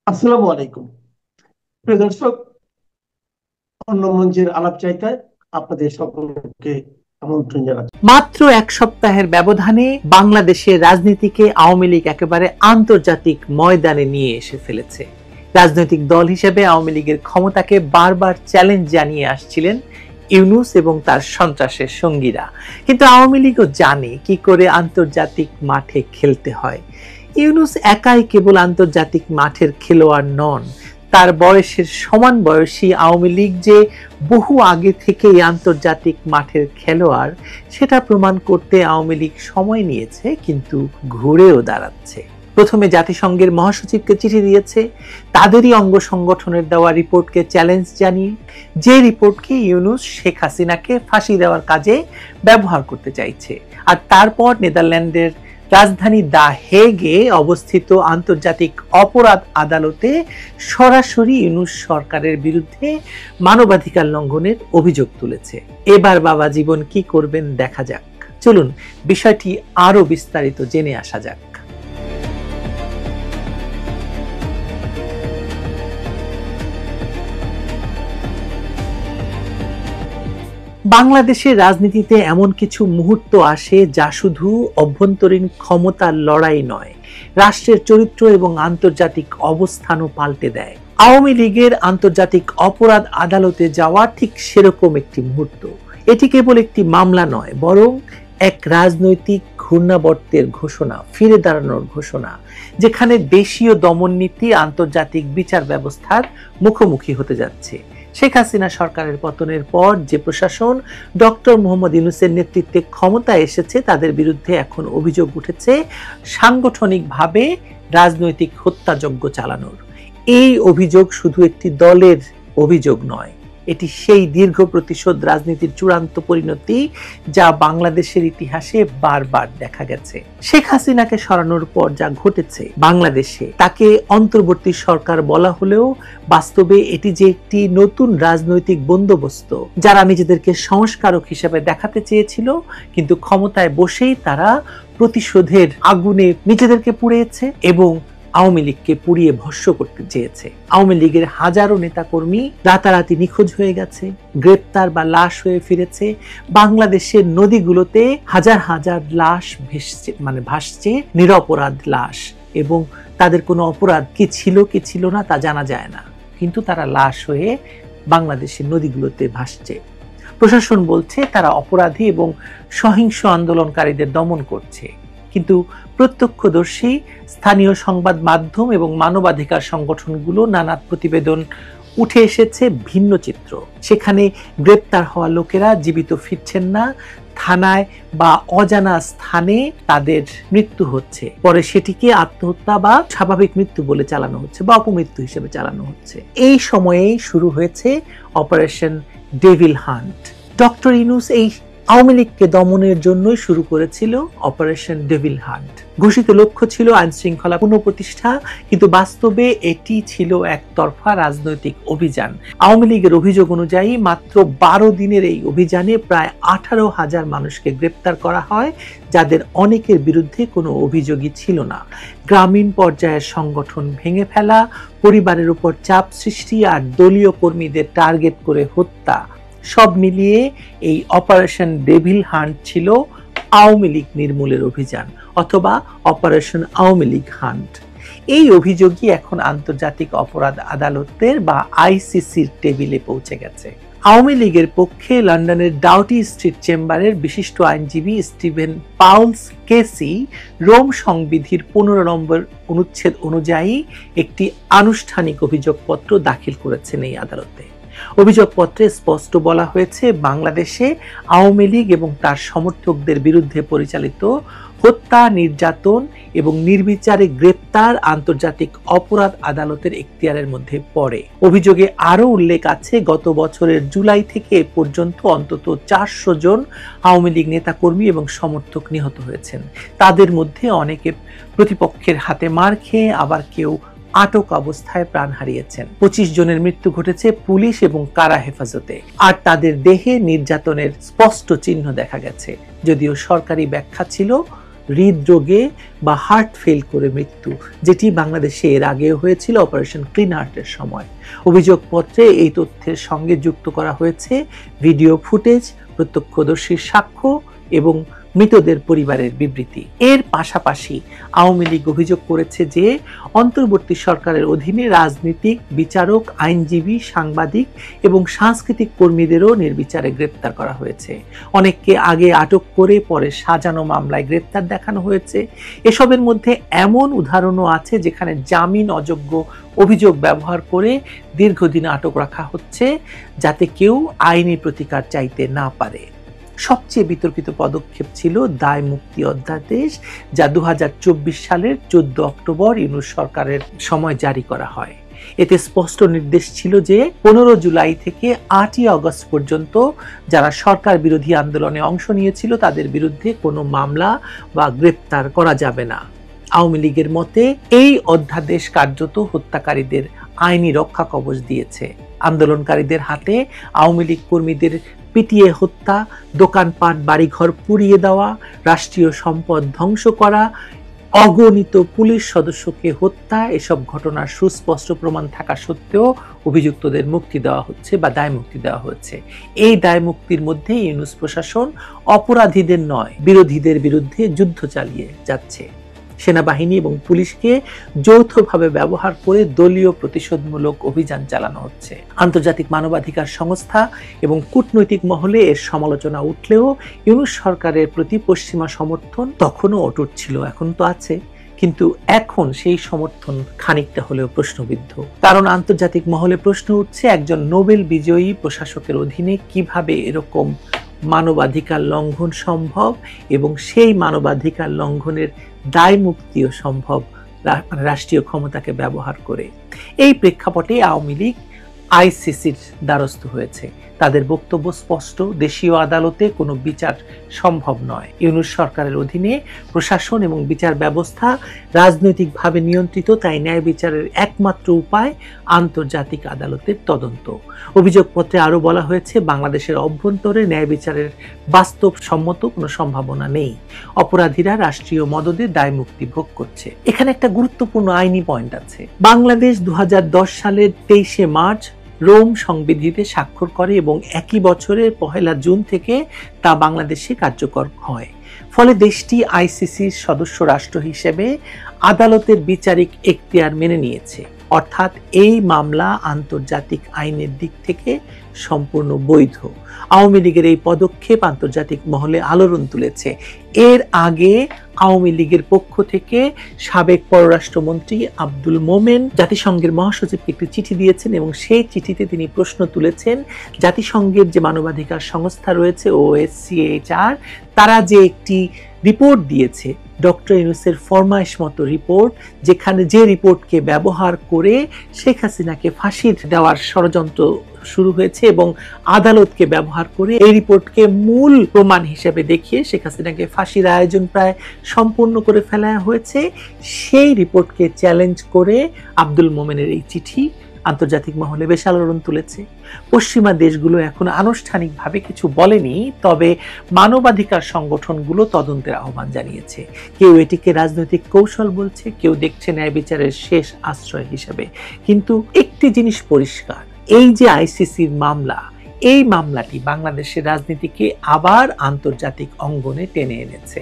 আসসালামু আলাইকুম। প্রিয় দর্শক, অন্য মঞ্চের আলাপ চাইতায় আপনাদের সকলকে আমন্ত্রণ জানাচ্ছি। মাত্র এক সপ্তাহের ব্যবধানে বাংলাদেশের রাজনীতিকে আওয়ামী লীগ একেবারে আন্তর্জাতিক ময়দানে নিয়ে এসে ফেলেছে। রাজনৈতিক দল হিসেবে আওয়ামী লীগের ক্ষমতাকে বারবার চ্যালেঞ্জ জানিয়ে আসছিলেন ইউনূস এবং তার সন্ত্রাসের সঙ্গীরা। কিন্তু আওয়ামী লীগও জানে কি করে আন্তর্জাতিক মাঠে খেলতে হয়। ইউনূস একাই কেবল আন্তর্জাতিক মাঠের খেলোয়াড় নন, তার বয়সের সমান বয়সী আওয়ামী লীগ যে বহু আগে থেকেই আন্তর্জাতিক মাঠের খেলোয়াড় সেটা প্রমাণ করতে আওয়ামী লীগ সময় নিয়েছে, কিন্তু ঘুরেও দাঁড়াচ্ছে। প্রথমে জাতিসংঘের মহাসচিবকে চিঠি দিয়েছে তাদেরই অঙ্গ সংগঠনের দেওয়া রিপোর্টকে চ্যালেঞ্জ জানিয়ে, যে রিপোর্টকে ইউনূস শেখ হাসিনাকে ফাঁসি দেওয়ার কাজে ব্যবহার করতে চাইছে। আর তারপর নেদারল্যান্ডের রাজধানী দা হেগে অবস্থিত আন্তর্জাতিক অপরাধ আদালতে সরাসরি ইউনূস সরকারের বিরুদ্ধে মানবাধিকার লঙ্ঘনের অভিযোগ তুলেছে। এবার বাবা জীবন কি করবেন দেখা যাক। চলুন বিষয়টি আরো বিস্তারিত জেনে আসা যাক। বাংলাদেশের রাজনীতিতে এমন কিছু মুহূর্ত আসে যা শুধু অভ্যন্তরীণ ক্ষমতার লড়াই নয়, রাষ্ট্রের চরিত্র এবং আন্তর্জাতিক অবস্থানও পাল্টে দেয়। আওয়ামী লীগের আন্তর্জাতিক অপরাধ আদালতে যাওয়া ঠিক সেরকম একটি মুহূর্ত। এটি কেবল একটি মামলা নয়, বরং এক রাজনৈতিক ঘূর্ণাবর্তের ঘোষণা, ফিরে দাঁড়ানোর ঘোষণা, যেখানে দেশীয় দমননীতি আন্তর্জাতিক বিচার ব্যবস্থার মুখোমুখি হতে যাচ্ছে। শেখ হাসিনা সরকারের পতনের পর যে প্রশাসন ডক্টর মোহাম্মদ ইউনূসের নেতৃত্বে ক্ষমতায় এসেছে তাদের বিরুদ্ধে এখন অভিযোগ উঠেছে সাংগঠনিকভাবে রাজনৈতিক হত্যাযজ্ঞ চালানোর। এই অভিযোগ শুধু একটি দলের অভিযোগ নয়, এটি সেই দীর্ঘ প্রতিশোধ রাজনীতির চূড়ান্ত পরিণতি যা বাংলাদেশের ইতিহাসে বারবার দেখা গেছে। শেখ হাসিনাকে সরানোর পর যা ঘটেছে বাংলাদেশে, তাকে অন্তর্বর্তী সরকার বলা হলেও বাস্তবে এটি যে একটি নতুন রাজনৈতিক বন্দোবস্ত, যারা নিজেদেরকে সংস্কারক হিসেবে দেখাতে চেয়েছিল, কিন্তু ক্ষমতায় বসেই তারা প্রতিশোধের আগুনে নিজেদেরকে পুড়িয়েছে এবং আওয়ামী লীগকে পুড়িয়ে ভস্ম করতে চেয়েছে। আওয়ামী লীগের হাজারো নেতাকর্মী রাতারাতি নিখোঁজ হয়ে গেছে, গ্রেপ্তার বা লাশ হয়ে ফিরেছে। বাংলাদেশের নদীগুলোতে হাজার হাজার লাশ ভাসছে, নিরপরাধ লাশ, এবং তাদের কোনো অপরাধ কি ছিল কি ছিল না তা জানা যায় না, কিন্তু তারা লাশ হয়ে বাংলাদেশের নদীগুলোতে ভাসছে। প্রশাসন বলছে তারা অপরাধী এবং সহিংস আন্দোলনকারীদের দমন করছে, কিন্তু প্রত্যক্ষদর্শী স্থানীয় সংবাদ মাধ্যম এবং মানবাধিকার সংগঠনগুলো নানা প্রতিবেদন উঠে এসেছে ভিন্ন চিত্র। সেখানে গ্রেপ্তার হওয়া লোকেরা জীবিত ফিরছেন না, থানায় বা অজানা স্থানে তাদের মৃত্যু হচ্ছে, পরে সেটিকে আত্মহত্যা বা স্বাভাবিক মৃত্যু বলে চালানো হচ্ছে বা অপমৃত্যু হিসেবে চালানো হচ্ছে। এই সময়েই শুরু হয়েছে operation devil hunt. Doctor Yunus এই আওয়ামী লীগকে দমনের জন্যই শুরু করেছিল অপারেশন ডেভিল হান্ট। ঘোষিত লক্ষ্য ছিল আইন শৃঙ্খলা পুনঃপ্রতিষ্ঠা, কিন্তু বাস্তবে এটি ছিল একতরফা রাজনৈতিক অভিযান। আওয়ামী লীগের অভিযোগ অনুযায়ী মাত্র 12 দিনের এই অভিযানে প্রায় 18,000 মানুষকে গ্রেপ্তার করা হয়, যাদের অনেকের বিরুদ্ধে কোনো অভিযোগই ছিল না। গ্রামীণ পর্যায়ের সংগঠন ভেঙে ফেলা, পরিবারের উপর চাপ সৃষ্টি আর দলীয় কর্মীদের টার্গেট করে হত্যা, সব মিলিয়ে এই অপারেশন ডেভিল হান্ট ছিল আওয়ামী লীগ নির্মূলের অভিযান, অথবা অপারেশন আওয়ামী লীগ হান্ট। এই অভিযোগই এখন আন্তর্জাতিক অপরাধ আদালতের বা আইসিসির টেবিলে পৌঁছে গেছে। আওয়ামী লীগের পক্ষে লন্ডনের ডাউটি স্ট্রিট চেম্বারের বিশিষ্ট আইনজীবী স্টিভেন পাউলস কেসি রোম সংবিধির 15 নম্বর অনুচ্ছেদ অনুযায়ী একটি আনুষ্ঠানিক অভিযোগপত্র দাখিল করেছেন এই আদালতে। অভিযোগপত্রে স্পষ্ট বলা হয়েছে, বাংলাদেশে আওয়ামী লীগ এবং তার সমর্থকদের বিরুদ্ধে পরিচালিত হত্যা, নির্যাতন এবং নির্বিচারে গ্রেপ্তার আন্তর্জাতিক অপরাধ আদালতের এখতিয়ারের মধ্যে পড়ে। অভিযোগে আরও উল্লেখ আছে, গত বছরের জুলাই থেকে এ পর্যন্ত অন্তত 400 জন আওয়ামী লীগ নেতাকর্মী এবং সমর্থক নিহত হয়েছেন। তাদের মধ্যে অনেকে প্রতিপক্ষের হাতে মার খেয়ে, আবার কেউ আটক অবস্থায় প্রাণ হারিয়েছেন। 25 জনের মৃত্যু ঘটেছে পুলিশ এবং কারা হেফাজতে, আর তাদের দেহে নির্যাতনের স্পষ্ট চিহ্ন দেখা গেছে। যদিও সরকারি ব্যাখ্যা ছিল হৃদরোগে বা হার্ট ফেল করে মৃত্যু, যেটি বাংলাদেশে এর আগেও হয়েছিল অপারেশন ক্লিন হার্টের সময়। অভিযোগপত্রে এই তথ্যের সঙ্গে যুক্ত করা হয়েছে ভিডিও ফুটেজ, প্রত্যক্ষদর্শীর সাক্ষ্য এবং মৃতদের পরিবারের বিবৃতি। এর পাশাপাশি আওয়ামী লীগ অভিযোগ করেছে যে অন্তর্বর্তী সরকারের অধীনে রাজনীতিক, বিচারক, আইনজীবী, সাংবাদিক এবং সাংস্কৃতিক কর্মীদেরও নির্বিচারে গ্রেপ্তার করা হয়েছে। অনেককে আগে আটক করে পরে সাজানো মামলায় গ্রেপ্তার দেখানো হয়েছে। এসবের মধ্যে এমন উদাহরণও আছে যেখানে জামিন অযোগ্য অভিযোগ ব্যবহার করে দীর্ঘদিন আটক রাখা হচ্ছে, যাতে কেউ আইনি প্রতিকার চাইতে না পারে। সবচেয়ে বিতর্কিত পদক্ষেপ ছিল দায় মুক্তি অধ্যাদেশ, যা 2024 সালের 14 অক্টোবর ইউনূস সরকারের সময় জারি করা হয়। এতে স্পষ্ট নির্দেশ ছিল যে 15 জুলাই থেকে 8ই আগস্ট পর্যন্ত যারা সরকার বিরোধী আন্দোলনে অংশ নিয়েছিল তাদের বিরুদ্ধে কোনো মামলা বা গ্রেপ্তার করা যাবে না। আওয়ামী লীগের মতে এই অধ্যাদেশ কার্যত হত্যাকারীদের আইনি রক্ষা কবচ দিয়েছে। আন্দোলনকারীদের হাতে আওয়ামী লীগ কর্মীদের পিটিয়ে হত্যা, দোকানপাট, বাড়িঘর পুড়িয়ে দেওয়া, রাষ্ট্রীয় সম্পদ ধ্বংস করা, অগণিত পুলিশ সদস্যকে হত্যা, এসব ঘটনার সুস্পষ্ট প্রমাণ থাকা সত্ত্বেও অভিযুক্তদের মুক্তি দেওয়া হচ্ছে বা দায় মুক্তি দেওয়া হচ্ছে। এই দায় মুক্তির মধ্যে ইউনূস প্রশাসন অপরাধীদের নয়, বিরোধীদের বিরুদ্ধে যুদ্ধ চালিয়ে যাচ্ছে। সেনাবাহিনী এবং পুলিশকে যৌথভাবে ব্যবহার করে দলীয় প্রতিশোধমূলক অভিযান চালানো হচ্ছে। আন্তর্জাতিক মানবাধিকার সংস্থা এবং কূটনৈতিক মহলে এর সমালোচনা উঠলেও ইউনূস সরকারের প্রতি পশ্চিমা সমর্থন তখনও অটুট ছিল, এখন তো আছে, কিন্তু এখন সেই সমর্থন খানিকটা হলেও প্রশ্নবিদ্ধ। কারণ আন্তর্জাতিক মহলে প্রশ্ন উঠছে, একজন নোবেল বিজয়ী প্রশাসকের অধীনে কিভাবে এরকম মানবাধিকার লঙ্ঘন সম্ভব এবং সেই মানবাধিকার লঙ্ঘনের দায় মুক্তিও সম্ভব রাষ্ট্রীয় ক্ষমতাকে ব্যবহার করে। এই প্রেক্ষাপটে আওয়ামী লীগ আইসিসির দ্বারস্থ হয়েছে। তাদের বক্তব্য স্পষ্ট, দেশীয় আদালতে কোনো বিচার সম্ভব নয়। ইউনূস সরকারের অধীনে প্রশাসন এবং বিচার ব্যবস্থা রাজনৈতিকভাবে নিয়ন্ত্রিত, তাই ন্যায় বিচারের একমাত্র উপায় আন্তর্জাতিক আদালতের তদন্ত। অভিযোগপত্রে আরও বলা হয়েছে, বাংলাদেশের অভ্যন্তরে ন্যায় বিচারের বাস্তবসম্মত কোনো সম্ভাবনা নেই। অপরাধীরা রাষ্ট্রীয় মদদে দায় মুক্তি ভোগ করছে। এখানে একটা গুরুত্বপূর্ণ আইনি পয়েন্ট আছে। বাংলাদেশ 2010 সালের 23শে মার্চ রোম সংবিধিতে স্বাক্ষর করে এবং একই বছরের 1 জুন থেকে তা বাংলাদেশে কার্যকর হয়। ফলে দেশটি আইসিসির সদস্য রাষ্ট্র হিসেবে আদালতের বিচারিক এখতিয়ার মেনে নিয়েছে, অর্থাৎ এই মামলা আন্তর্জাতিক আইনের দিক থেকে সম্পূর্ণ বৈধ। আওয়ামী লীগের এই পদক্ষেপ আন্তর্জাতিক মহলে আলোড়ন তুলেছে। এর আগে আওয়ামী লীগের পক্ষ থেকে সাবেক পররাষ্ট্রমন্ত্রী আব্দুল মোমেন জাতিসংঘের মহাসচিবকে একটি চিঠি দিয়েছেন এবং সেই চিঠিতে তিনি প্রশ্ন তুলেছেন, জাতিসংঘের যে মানবাধিকার সংস্থা রয়েছে OHCHR, তারা যে একটি রিপোর্ট দিয়েছে, ডক্টর ইউনূসের ফরমাইশ মতো রিপোর্ট, যেখানে যে রিপোর্টকে ব্যবহার করে শেখ হাসিনাকে ফাঁসি দেওয়ার ষড়যন্ত্র শুরু হয়েছে এবং আদালতকে ব্যবহার করে এই রিপোর্টকে মূল প্রমাণ হিসেবে দেখিয়ে শেখ হাসিনাকে ফাঁসির আয়োজন প্রায় সম্পূর্ণ করে ফেলা হয়েছে। সেই রিপোর্টকে চ্যালেঞ্জ করে আব্দুল মোমেনের এই চিঠি আন্তর্জাতিক মহলে বেশ আলোড়ন তুলেছে। পশ্চিমা দেশগুলো এখন আনুষ্ঠানিকভাবে কিছু বলেনি, তবে মানবাধিকার সংগঠনগুলো তদন্তের আহ্বান জানিয়েছে। কেউ এটিকে রাজনৈতিক কৌশল বলছে, কেউ দেখছে ন্যায় বিচারের শেষ আশ্রয় হিসেবে। কিন্তু একটি জিনিস পরিষ্কার, এই যে আইসিসির মামলা, এই মামলাটি বাংলাদেশের রাজনীতিকে আবার আন্তর্জাতিক অঙ্গনে টেনে এনেছে।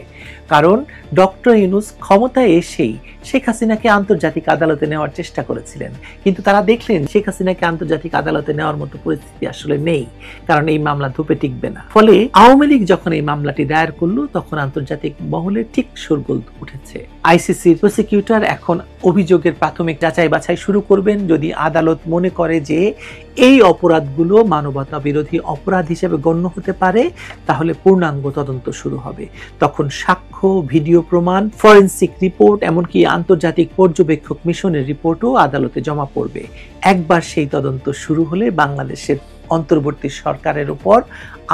কারণ ডক্টর ইউনূস ক্ষমতায় এসেই শেখ হাসিনাকে আন্তর্জাতিক আদালতে নেওয়ার চেষ্টা করেছিলেন, কিন্তু তারা দেখলেন শেখ হাসিনাকে আন্তর্জাতিক আদালতে নেওয়ার মতো পরিস্থিতি আসলে নেই, কারণ এই মামলা ধুপে টিকবে না। ফলে আওয়ামী লীগ যখন এই মামলাটি দায়ের করলো, তখন আন্তর্জাতিক মহলে ঠিক শোরগোল উঠেছে। আইসিসির প্রসিকিউটর এখন অভিযোগের প্রাথমিক যাচাই বাছাই শুরু করবেন। যদি আদালত মনে করে যে এই অপরাধগুলো মানবতা বিরোধী অপরাধ হিসেবে গণ্য হতে পারে, তাহলে পূর্ণাঙ্গ তদন্ত শুরু হবে। তখন সাক্ষ্য, ভিডিও প্রমাণ, ফরেনসিক রিপোর্ট, এমনকি আন্তর্জাতিক পর্যবেক্ষক মিশনের রিপোর্টও আদালতে জমা পড়বে। একবার সেই তদন্ত শুরু হলে বাংলাদেশের অন্তর্বর্তী সরকারের উপর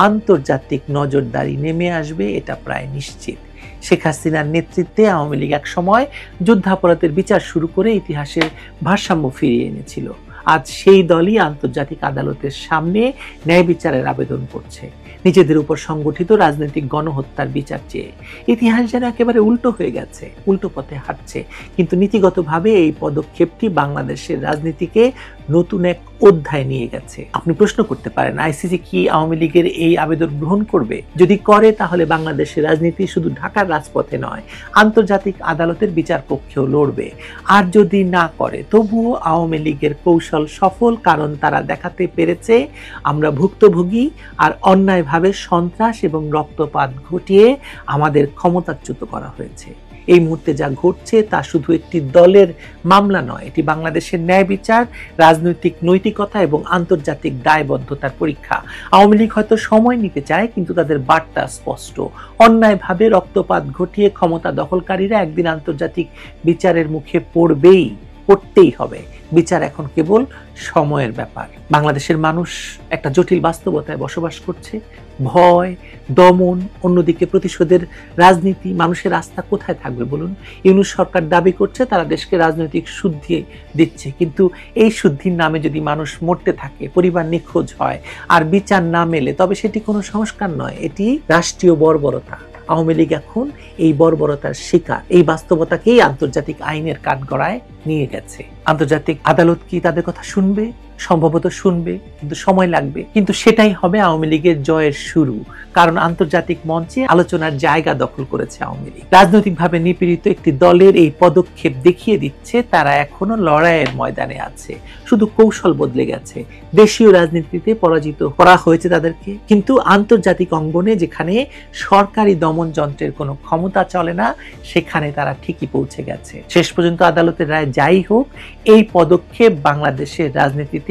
আন্তর্জাতিক নজরদারি নেমে আসবে, এটা প্রায় নিশ্চিত। শেখ হাসিনার নেতৃত্বে আওয়ামী লীগ এক সময় যুদ্ধাপরাধের বিচার শুরু করে ইতিহাসের ভারসাম্য ফিরিয়ে এনেছিল। আজ সেই দলই আন্তর্জাতিক আদালতের সামনে ন্যায় বিচারের আবেদন করছে। নিজেদের উপর সংগঠিত রাজনৈতিক গণহত্যার বিচার চেয়ে। ইতিহাস যেন একেবারে উল্টো হয়ে গেছে, উল্টো পথে হাঁটছে। কিন্তু নীতিগতভাবে এই পদক্ষেপটি বাংলাদেশের রাজনীতিকে নতুন এক অধ্যায় নিয়ে গেছে। আপনি প্রশ্ন করতে পারেন, আইসিসি কি আওয়ামী লীগের এই আবেদন গ্রহণ করবে? যদি করে, তাহলে বাংলাদেশের রাজনীতি শুধু ঢাকার রাজপথে নয়, আন্তর্জাতিক আদালতের বিচার কক্ষেও লড়বে। আর যদি না করে, তবুও আওয়ামী লীগের কৌশল সফল, কারণ তারা দেখাতে পেরেছে আমরা ভুক্তভোগী আর অন্যায়ভাবে সন্ত্রাস এবং রক্তপাত ঘটিয়ে আমাদের ক্ষমতাচ্যুত করা হয়েছে। এই মুহূর্তে যা ঘটছে তা শুধু একটি দলের মামলা নয়, এটি বাংলাদেশের ন্যায় বিচার, রাজনৈতিক নৈতিকতা এবং আন্তর্জাতিক দায়বদ্ধতার পরীক্ষা। আওয়ামী লীগ হয়তো সময় নিতে চায়, কিন্তু তাদের বার্তা স্পষ্ট। অন্যায়ভাবে রক্তপাত ঘটিয়ে ক্ষমতা দখলকারীরা একদিন আন্তর্জাতিক বিচারের মুখে পড়তেই হবে। বিচার এখন কেবল সময়ের ব্যাপার। বাংলাদেশের মানুষ একটা জটিল বাস্তবতায় বসবাস করছে। ভয়, দমন, অন্যদিকে প্রতিশোধের রাজনীতি। মানুষের আস্থা কোথায় থাকবে বলুন? ইউনূস সরকার দাবি করছে তারা দেশকে রাজনৈতিক শুদ্ধি দিচ্ছে, কিন্তু এই শুদ্ধির নামে যদি মানুষ মরতে থাকে, পরিবার নিখোঁজ হয় আর বিচার না মেলে, তবে সেটি কোনো সংস্কার নয়, এটি রাষ্ট্রীয় বর্বরতা। আওয়ামী লীগ এখন এই বর্বরতার শিকার। এই বাস্তবতাকেই আন্তর্জাতিক আইনের কাঠগড়ায় নিয়ে গেছে। আন্তর্জাতিক আদালত কি তাদের কথা শুনবে? সম্ভবত শুনবে, কিন্তু সময় লাগবে। কিন্তু সেটাই হবে আওয়ামী লীগের জয়ের শুরু, কারণ আন্তর্জাতিক মঞ্চে আলোচনার জায়গা দখল করেছে আওয়ামী লীগ। রাজনৈতিকভাবে নিপীড়িত একটি দলের এই পদক্ষেপ দেখিয়ে দিচ্ছে তারা এখনো লড়াইয়ের ময়দানে আছে, শুধু কৌশল বদলে গেছে। দেশীয় রাজনীতিতে পরাজিত করা হয়েছে তাদেরকে, কিন্তু আন্তর্জাতিক অঙ্গনে, যেখানে সরকারি দমন যন্ত্রের কোনো ক্ষমতা চলে না, সেখানে তারা ঠিকই পৌঁছে গেছে। শেষ পর্যন্ত আদালতের রায় যাই হোক, এই পদক্ষেপ বাংলাদেশের রাজনীতিতে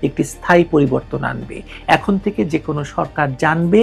একটি স্থায়ী পরিবর্তন আনবে। এখন থেকে যে কোনো সরকার জানবে,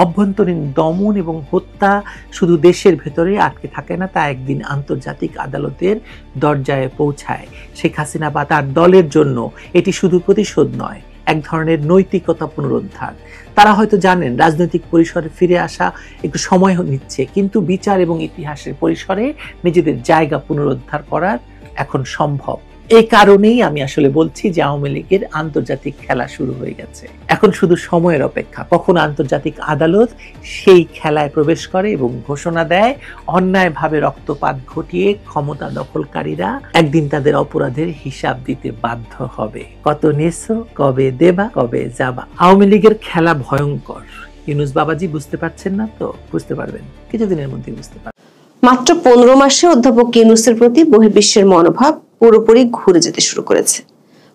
অভ্যন্তরীণ দমন এবং হত্যা শুধু দেশের ভেতরে আটকে থাকে না, তা একদিন আন্তর্জাতিক আদালতের দরজায় পৌঁছায়। শেখ হাসিনা বা তার দলের জন্য এটি শুধু প্রতিশোধ নয়, এক ধরনের নৈতিকতা পুনরুদ্ধার। তারা হয়তো জানেন রাজনৈতিক পরিসরে ফিরে আসা একটু সময় নিচ্ছে, কিন্তু বিচার এবং ইতিহাসের পরিসরে নিজেদের জায়গা পুনরুদ্ধার করার এখন সম্ভব। এই কারণেই আমি আসলে বলছি যে আওয়ামী লীগের আন্তর্জাতিক খেলা শুরু হয়ে গেছে। এখন শুধু সময়ের অপেক্ষা, কখন আন্তর্জাতিক আদালত সেই খেলায় প্রবেশ করে এবং ঘোষণা দেয় অন্যায়ভাবে রক্তপাত ঘটিয়ে ক্ষমতা দখলকারীরা একদিন তাদের অপরাধের হিসাব দিতে বাধ্য হবে। কত নেছো, কবে দেবা, কবে যাবা। আওয়ামী লীগের খেলা ভয়ঙ্কর। ইউনূস বাবাজি বুঝতে পারছেন না তো? বুঝতে পারবেন, কিছুদিনের মধ্যেই বুঝতে পারবেন। মাত্র 15 মাসে অধ্যাপক ইউনূসের প্রতি বহির্বিশ্বের মনোভাব পুরোপুরি ঘুরে যেতে শুরু করেছে।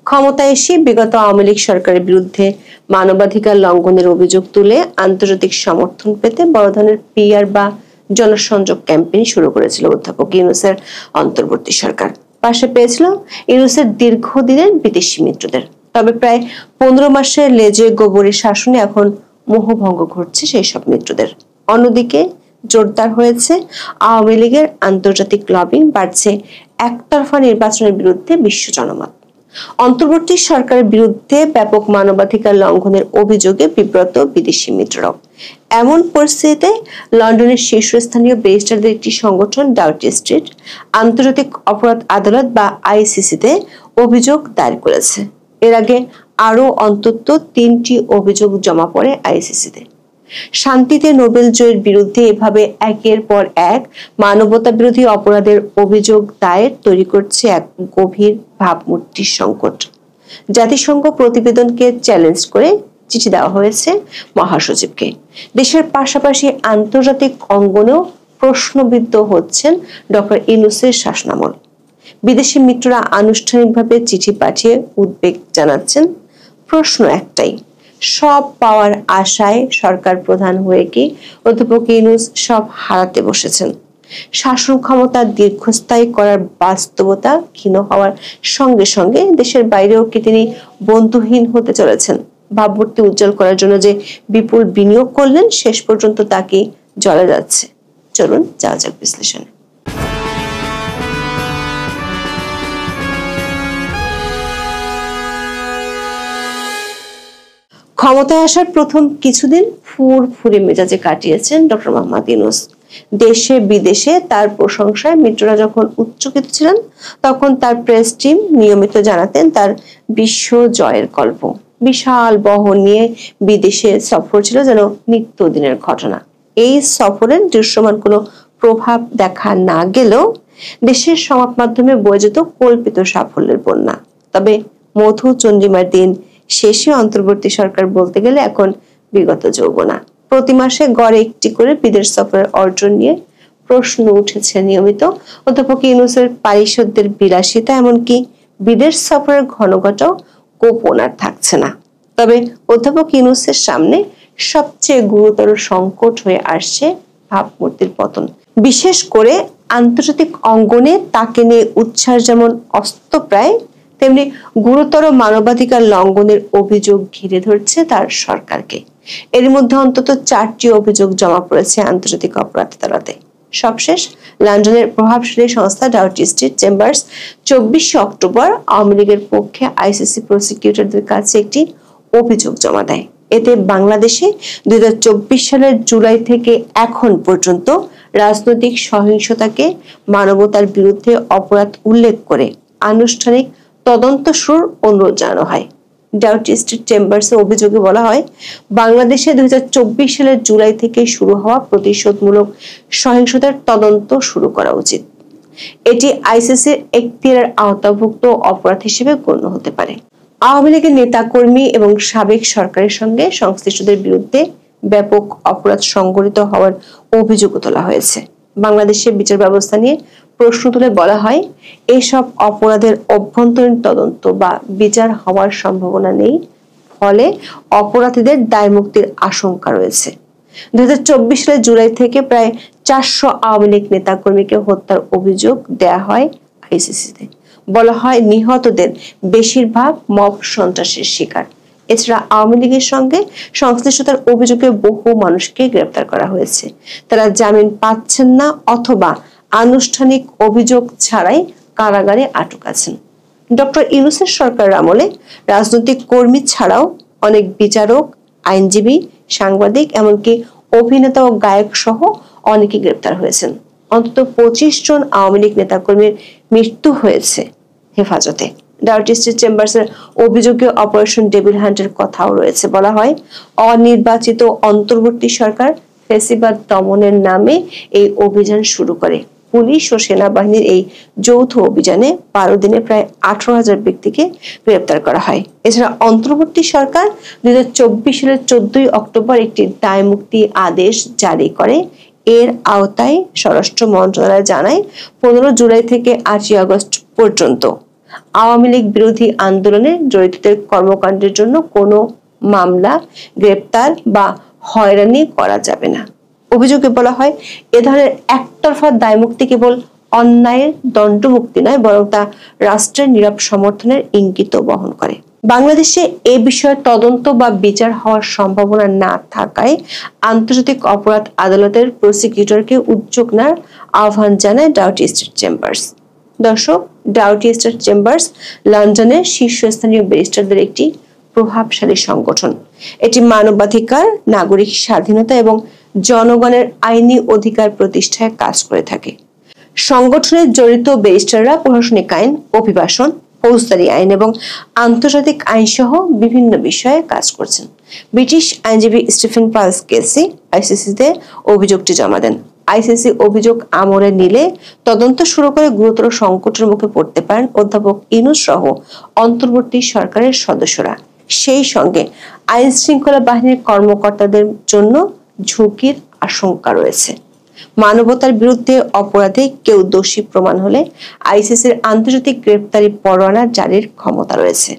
ক্ষমতায় এসে বিগত আওয়ামী লীগ সরকারের বিরুদ্ধে মানবাধিকার লঙ্ঘনের অভিযোগ তুলে আন্তর্জাতিক সমর্থন পেতে বড় ধরনের পিআর বা জনসংযোগ ক্যাম্পেইন শুরু করেছিল অধ্যাপক ইউনূসের অন্তর্বর্তী সরকার। পাশে পেয়েছিল ইউনূসের দীর্ঘদিনের বিদেশি মিত্রদের। তবে প্রায় 15 মাসের লেজে গোবরে শাসনে এখন মোহভঙ্গ ঘটছে সেই সব মিত্রদের। অন্যদিকে জোরদার হয়েছে আওয়ামী লীগের আন্তর্জাতিক লবিং, বাড়ছে একতরফা নির্বাচনের বিরুদ্ধে বিশ্ব জনমত। অন্তর্বর্তী সরকারের বিরুদ্ধে ব্যাপক মানবাধিকার লঙ্ঘনের অভিযোগে বিব্রত বিদেশি মিত্ররাও। এমন পরিস্থিতিতে লন্ডনের শীর্ষস্থানীয় ব্যারিস্টারদের একটি সংগঠন ডাউটি স্ট্রিট আন্তর্জাতিক অপরাধ আদালত বা আইসিসিতে অভিযোগ দায়ের করেছে। এর আগে আরো অন্তত 3টি অভিযোগ জমা পড়ে আইসিসিতে। শান্তিতে নোবেল জয়ের বিরুদ্ধে এভাবে একের পর এক মানবতা বিরোধী অপরাধের অভিযোগ দায়ের তৈরি করছে এক গভীর ভাবমূর্তির সংকট। জাতিসংঘ প্রতিবেদনকে চ্যালেঞ্জ করে চিঠি দেওয়া হয়েছে মহাসচিবকে। দেশের পাশাপাশি আন্তর্জাতিক অঙ্গনেও প্রশ্নবিদ্ধ হচ্ছেন ডক্টর ইউনূসের শাসনামল। বিদেশি মিত্ররা আনুষ্ঠানিকভাবে চিঠি পাঠিয়ে উদ্বেগ জানাচ্ছেন। প্রশ্ন একটাই, সব পাওয়ার আশায় সরকার প্রধান হয়ে কি অধ্যাপক ইউনূস সব হারাতে বসেছেন? শাসন ক্ষমতা দীর্ঘস্থায়ী করার বাস্তবতা ক্ষীণ হওয়ার সঙ্গে সঙ্গে দেশের বাইরেও কি তিনি বন্ধুহীন হতে চলেছেন? ভাবমূর্তি উজ্জ্বল করার জন্য যে বিপুল বিনিয়োগ করলেন, শেষ পর্যন্ত তা কি জলে যাচ্ছে? চলুন যাওয়া যাক বিশ্লেষণে। ক্ষমতায় আসার প্রথম কিছুদিন ফুরফুরে মেজাজে কাটিয়েছেন ডক্টর মোহাম্মদ ইউনূস। দেশে বিদেশে তার প্রশংসায় মিত্ররা যখন উচ্চকিত ছিলেন, তখন তার প্রেস টিম নিয়মিত জানাতেন তার বিশ্ব জয়ের গল্প। বিশাল বহর নিয়ে বিদেশে সফর ছিল যেন নিত্যদিনের ঘটনা। এই সফরের দৃশ্যমান কোনো প্রভাব দেখা না গেলেও দেশের সংবাদ মাধ্যমে বয়ে যেত কল্পিত সাফল্যের বন্যা। তবে মধু চন্দ্রিমার দিন শেষে অন্তর্বর্তী সরকার বলতে গেলে এখন বিগত যৌবনা। প্রতি মাসে গড়ে একটি করে বিদেশ সফরের অর্জন নিয়ে প্রশ্ন উঠেছে নিয়মিত। অধ্যাপক ইউনূসের পারিষদদের বিলাসিতা এমনকি বিদেশ সফরের ঘনঘটাও গোপন আর থাকছে না। তবে অধ্যাপক ইউনূসের সামনে সবচেয়ে গুরুতর সংকট হয়ে আসছে ভাবমূর্তির পতন। বিশেষ করে আন্তর্জাতিক অঙ্গনে তাকে নিয়ে উচ্ছ্বাস যেমন অস্তপ্রায়, তেমনি গুরুতর মানবাধিকার লঙ্ঘনের অভিযোগ ঘিরে ধরছে তার সরকারকে। এর মধ্যে অন্তত 4টি অভিযোগ জমা পড়েছে আন্তর্জাতিক অপরাধ আদালতে। সবশেষ লন্ডনের প্রভাবশালী সংস্থা Doughty street chambers 24 October Awami লীগের পক্ষে আইসিসি প্রসিকিউটরদের কাছে একটি অভিযোগ জমা দেয়। এতে বাংলাদেশে 2024 সালের জুলাই থেকে এখন পর্যন্ত রাজনৈতিক সহিংসতাকে মানবতার বিরুদ্ধে অপরাধ উল্লেখ করে আনুষ্ঠানিক তদন্ত শুরুর অনুরোধ জানানো হয়। ডাউটি স্ট্রিট চেম্বার্সের অভিযোগে বলা হয়, বাংলাদেশে 2024 সালের জুলাই থেকে শুরু হওয়া প্রতিশোধমূলক সহিংসতার তদন্ত শুরু করা উচিত। এটি আইসিসির এখতিয়ারের আওতাভুক্ত অপরাধ হিসেবে গণ্য হতে পারে। আওয়ামী লীগের নেতাকর্মী এবং সাবেক সরকারের সঙ্গে সংশ্লিষ্টদের বিরুদ্ধে ব্যাপক অপরাধ সংঘটিত হওয়ার অভিযোগ তোলা হয়েছে। বাংলাদেশের বিচার ব্যবস্থা নিয়ে প্রশ্ন তুলে বলা হয়, এসব অপরাধের অভ্যন্তরীণ তদন্ত বা বিচার হওয়ার সম্ভাবনা নেই, ফলে অপরাধীদের দায়মুক্তির আশঙ্কা রয়েছে। 2024 সালের জুলাই থেকে প্রায় 400 আওয়ামী লীগ নেতাকর্মীকে হত্যার অভিযোগ দেয়া হয় আইসিসিতে। বলা হয়, নিহতদের বেশিরভাগ মব সন্ত্রাসের শিকার। এছাড়া আওয়ামী লীগের সঙ্গে সংশ্লিষ্টতার অভিযোগে বহু মানুষকে গ্রেপ্তার করা হয়েছে। তারা জামিন পাচ্ছেন না অথবা আনুষ্ঠানিক অভিযোগ ছাড়াই কারাগারে আটক আছেন। ডক্টর ইউনূসের সরকার আমলে রাজনৈতিক কর্মী ছাড়াও অনেক বিচারক, আইনজীবী, সাংবাদিক, এমনকি অভিনেতা ও গায়ক সহ অনেকে গ্রেপ্তার হয়েছেন। অন্তত 25 জন আওয়ামী লীগ নেতাকর্মীর মৃত্যু হয়েছে হেফাজতে। ডাউটি স্ট্রিট চেম্বার্সের অভিযোগে অপারেশন ডেভিল হান্টের কথাও রয়েছে। বলা হয়, অনির্বাচিত অন্তর্বর্তী সরকার ফ্যাসিবাদ দমনের নামে এই অভিযান শুরু করে। পুলিশ ও সেনাবাহিনীর এই যৌথ অভিযানে 12 দিনে প্রায় 18,000 ব্যক্তিকে গ্রেপ্তার করা হয়। এছাড়া অন্তর্বর্তী সরকার 2024 সালের 14 অক্টোবর একটি দায়মুক্তি আদেশ জারি করে। এর আওতায় স্বরাষ্ট্র মন্ত্রণালয় জানায়, 15 জুলাই থেকে 8 আগস্ট পর্যন্ত আওয়ামী লীগ বিরোধী আন্দোলনে জড়িতদের কর্মকাণ্ডের জন্য কোনো মামলা, গ্রেপ্তার বা হয়রানি করা যাবে না। অভিযোগে বলা হয়, এ ধরনের একতরফা দায়মুক্তি কেবল অন্যায়ের দণ্ডমুক্তি নয়, বরং তা রাষ্ট্রের নীরব সমর্থনের ইঙ্গিত বহন করে। বাংলাদেশে এ বিষয়ে তদন্ত বা বিচার হওয়ার সম্ভাবনা না থাকায় আন্তর্জাতিক অপরাধ আদালতের প্রসিকিউটরকে উদ্যোগ নেওয়ার আহ্বান জানায় ডাউটি স্ট্রিট চেম্বার্স। দর্শক, ডাউটি স্ট্রিট চেম্বার্স লন্ডনের শীর্ষস্থানীয় ব্যারিস্টারদের একটি প্রভাবশালী সংগঠন। এটি মানবাধিকার, নাগরিক স্বাধীনতা এবং জনগণের আইনি অধিকার প্রতিষ্ঠায় কাজ করে থাকে। সংগঠনের জড়িত ব্যারিস্টাররা প্রশাসনিক আইন, অভিবাসন, ফৌজদারি আইন এবং আন্তর্জাতিক আইন সহ বিভিন্ন বিষয়ে কাজ করছেন। ব্রিটিশ আইনজীবী স্টিফেন পালস কেসি আইসিসিতে অভিযোগটি জমা দেন। আইসিসি অভিযোগ আমলে নিলে তদন্ত শুরু করে গুরুতর সংকটের মুখে পড়তে পারেন অধ্যাপক ইউনূস সহ অন্তর্বর্তী সরকারের সদস্যরা। সেই সঙ্গে আইন শৃঙ্খলা বাহিনীর কর্মকর্তাদের জন্য ঝুঁকির আশঙ্কা রয়েছে। মানবতার বিরুদ্ধে অপরাধে কেউ দোষী প্রমাণ হলে আইসিসির আন্তর্জাতিক গ্রেপ্তারি পরোয়ানা জারির ক্ষমতা রয়েছে।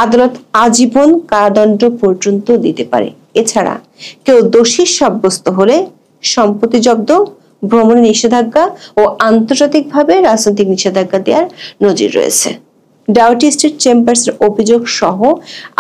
আদালত আজীবন কারাদণ্ড পর্যন্ত দিতে পারে। এছাড়া কেউ দোষী সাব্যস্ত হলে সম্পত্তি জব্দ, ভ্রমণে নিষেধাজ্ঞা ও আন্তর্জাতিকভাবে রাজনৈতিক নিষেধাজ্ঞা দেওয়ার নজির রয়েছে। ডাউটি স্ট্রিট চেম্বার্সের অভিযোগ সহ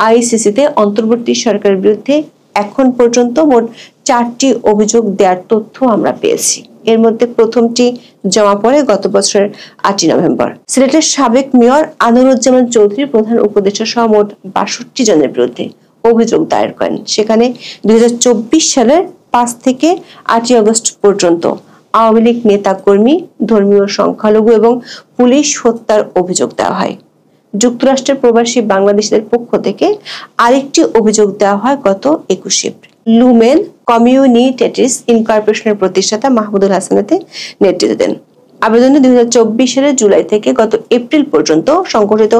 আইসিসিতে অন্তর্বর্তী সরকারের বিরুদ্ধে এখন পর্যন্ত মোট 4টি অভিযোগ দেওয়ার তথ্য আমরা পেয়েছি। এর মধ্যে প্রথমটি জমা পড়ে গত বছরের 8 নভেম্বর। সিলেটের সাবেক মেয়র আনোয়ারুজ্জামান চৌধুরী প্রধান উপদেষ্টা সহ মোট 62 জনের বিরুদ্ধে অভিযোগ দায়ের করেন। সেখানে 2024 সালের 5 থেকে 8 আগস্ট পর্যন্ত আওয়ামী লীগ নেতা কর্মী, ধর্মীয় সংখ্যালঘু এবং পুলিশ হত্যার অভিযোগ দেওয়া হয়। যুক্তরাষ্ট্রের প্রবাসী বাংলাদেশিদের পক্ষ থেকে আরেকটি অভিযোগ দেওয়া হয় গত 21 এপ্রিল। লুমেন কমিউনিটেটিস ইনকর্পোরেশনের প্রতিষ্ঠাতা মাহমুদুল হাসানাতে নেতৃত্ব দেন। আবেদনে 2024 সালের জুলাই থেকে গত এপ্রিল পর্যন্ত সংঘটিত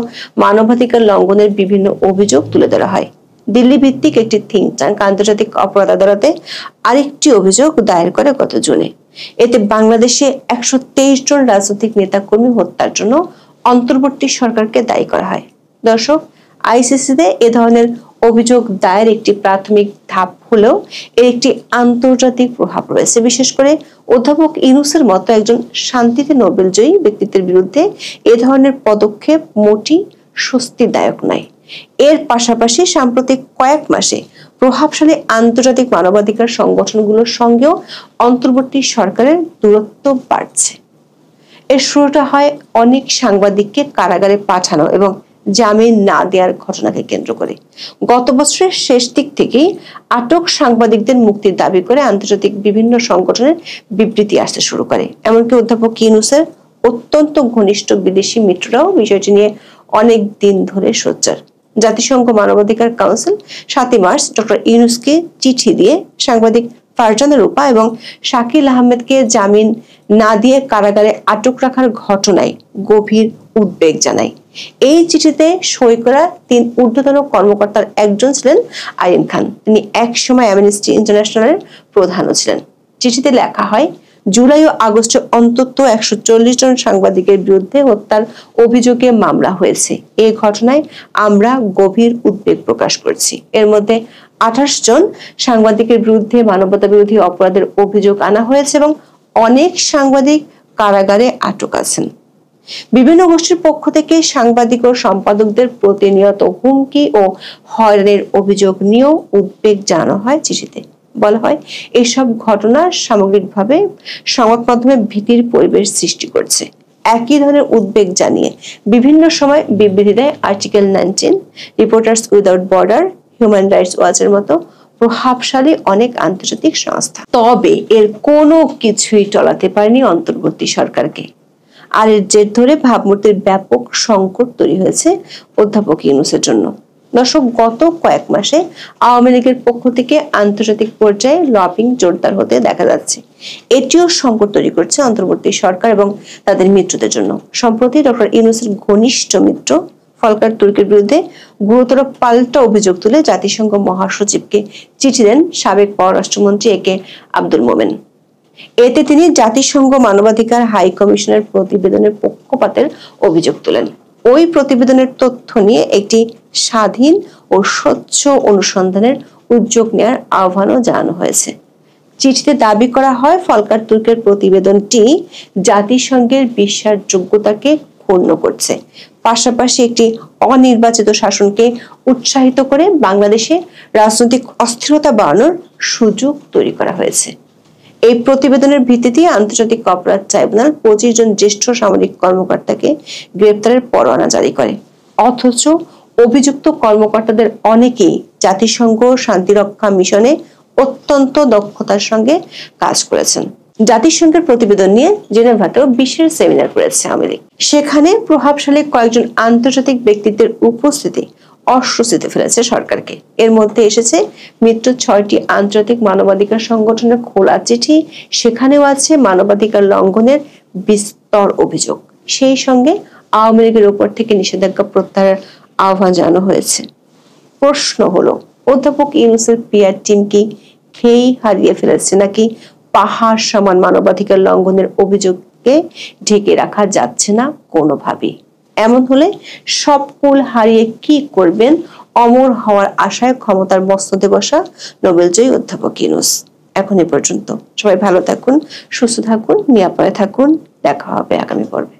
মানবাধিকার লঙ্ঘনের বিভিন্ন অভিযোগ তুলে ধরা হয়। দিল্লি ভিত্তিক একটি থিঙ্ক ট্যাঙ্ক আন্তর্জাতিক অপরাধ আদালতে আরেকটি অভিযোগ দায়ের করে গত জুনে। এতে বাংলাদেশে 123 জন রাজনৈতিক নেতাকর্মী হত্যার জন্য অন্তর্বর্তী সরকারকে দায়ী করা হয়। দর্শক, আইসিসিতে এ ধরনের অভিযোগ দায়ের একটি প্রাথমিক ধাপ হলেও এর একটি আন্তর্জাতিক প্রভাব রয়েছে। বিশেষ করে অধ্যাপক ইউনূসের মতো একজন শান্তিতে নোবেলজয়ী ব্যক্তিত্বের বিরুদ্ধে এ ধরনের পদক্ষেপ মোটেই স্বস্তিদায়ক নয়। এর পাশাপাশি সাম্প্রতিক কয়েক মাসে প্রভাবশালী আন্তর্জাতিক মানবাধিকার সংগঠনগুলোর সঙ্গেও অন্তর্বর্তী সরকারের দূরত্ব বাড়ছে। এর শুরুটা হয় অনেক সাংবাদিককে কারাগারে পাঠানো এবং জামিন না দেওয়ার ঘটনাকে কেন্দ্র করে। গত বছরের শেষ দিক থেকেই আটক সাংবাদিকদের মুক্তির দাবি করে আন্তর্জাতিক বিভিন্ন সংগঠনের বিবৃতি আসতে শুরু করে। এমনকি অধ্যাপক ইউনূসের অত্যন্ত ঘনিষ্ঠ বিদেশি মিত্ররাও বিষয়টি নিয়ে অনেক দিন ধরে সোচ্চার। জাতিসংঘ মানবাধিকার কাউন্সিল 7 মার্চ ডক্টর ইউনূসকে চিঠি দিয়ে সাংবাদিক ফারজানা রূপা এবং শাকিল আহমেদকে জামিন না দিয়ে কারাগারে আটক রাখার ঘটনায় গভীর উদ্বেগ জানায়। এই চিঠিতে সই করা 3 ঊর্ধ্বতন কর্মকর্তার একজন ছিলেন আরিন খান। তিনি একসময় অ্যামনেস্টি ইন্টারন্যাশনালের প্রধানও ছিলেন। চিঠিতে লেখা হয়, জুলাই ও আগস্টে অন্তত 140 জন সাংবাদিকের বিরুদ্ধে হত্যার অভিযোগে মামলা হয়েছে। এই ঘটনায় আমরা গভীর উদ্বেগ প্রকাশ করছি। এর মধ্যে 28 জন সাংবাদিকের বিরুদ্ধে মানবতা বিরোধী অপরাধের অভিযোগ আনা হয়েছে এবং অনেক সাংবাদিক কারাগারে আটক আছেন। বিভিন্ন গোষ্ঠীর পক্ষ থেকে সাংবাদিক ও সম্পাদকদের প্রতিনিয়ত হুমকি ও হয়রানির অভিযোগ নিয়েও উদ্বেগ জানানো হয় চিঠিতে। বলা হয়, এইসব ঘটনা সামগ্রিকভাবে সংবাদ মাধ্যমে ভীতির পরিবেশ সৃষ্টি করছে। একই ধরনের উদ্বেগ জানিয়ে বিভিন্ন সময় বিবৃতি দেয় article 19, Reporters Without Border, Human Rights ওয়াচের মতো প্রভাবশালী অনেক আন্তর্জাতিক সংস্থা। তবে এর কোনো কিছুই টলাতে পারেনি অন্তর্বর্তী সরকারকে। আর এর জের ধরে ভাবমূর্তির ব্যাপক সংকট তৈরি হয়েছে অধ্যাপক ইউনূসের জন্য। দর্শক, গত কয়েক মাসে আওয়ামী লীগের পক্ষ থেকে আন্তর্জাতিক পর্যায়ে লবিং জোরদার হতে দেখা যাচ্ছে। এটিও সংকট তৈরি করছে অন্তর্বর্তী সরকার এবং তাদের মিত্রদের জন্য। সম্প্রতি ডক্টর ইউনূসের ঘনিষ্ঠ মিত্র ফলকার তুর্কের বিরুদ্ধে গুরুতর পাল্টা অভিযোগ তুলে জাতিসংঘ মহাসচিবকে চিঠি দেন সাবেক পররাষ্ট্রমন্ত্রী একে আব্দুল মোমেন। এতে তিনি জাতিসংঘ মানবাধিকার হাই কমিশনের প্রতিবেদনের পক্ষপাতের অভিযোগ তোলেন। ওই প্রতিবেদনের তথ্য নিয়ে একটি স্বাধীন ও স্বচ্ছ অনুসন্ধানের উদ্যোগ নেওয়ার আহ্বানও জানানো হয়েছে। চিঠিতে দাবি করা হয়, ফলকার তুর্কের প্রতিবেদনটি জাতিসংঘের বিশ্বাসযোগ্যতাকে ক্ষুণ্ণ করছে, পাশাপাশি একটি অনির্বাচিত শাসনকে উৎসাহিত করে বাংলাদেশে রাজনৈতিক অস্থিরতা বাড়ানোর সুযোগ তৈরি করা হয়েছে। এই প্রতিবেদনের ভিত্তিতে আন্তর্জাতিক অপরাধ ট্রাইব্যুনাল 25 জন জ্যেষ্ঠ সামরিক কর্মকর্তাকে গ্রেপ্তারের পরোয়ানা জারি করে। অথচ অভিযুক্ত কর্মকর্তাদের অনেকেই জাতিসংঘ শান্তিরক্ষা মিশনে অত্যন্ত দক্ষতার সঙ্গে কাজ করেছেন। জাতিসংঘের প্রতিবেদন নিয়ে জেনেভাতেও বিশেষ সেমিনার করেছে আওয়ামী লীগ। সেখানে প্রভাবশালী কয়েকজন আন্তর্জাতিক ব্যক্তিত্বের উপস্থিতি অস্বস্তিতে ফেলেছে সরকারকে। এর মধ্যে এসেছে মিত্র 6টি আন্তর্জাতিক মানবাধিকার সংগঠনের খোলা চিঠি। সেখানেও আছে মানবাধিকার লঙ্ঘনের বিস্তর অভিযোগ। সেই সঙ্গে আওয়ামী লীগের উপর থেকে নিষেধাজ্ঞা প্রত্যাহারের আহ্বান জানানো হয়েছে। প্রশ্ন হলো, অধ্যাপক ইউনূসের পিআর টিম কি খেই হারিয়ে ফেলেছে, নাকি পাহাড় সমান মানবাধিকার লঙ্ঘনের অভিযোগকে ঢেকে রাখা যাচ্ছে না কোনোভাবেই? এমন হলে সব কুল হারিয়ে কি করবেন অমর হওয়ার আশায় ক্ষমতার মসনদে বসা নোবেলজয়ী অধ্যাপক ইউনূস? এখন এ পর্যন্ত। সবাই ভালো থাকুন, সুস্থ থাকুন, নিরাপদে থাকুন। দেখা হবে আগামী পর্বে।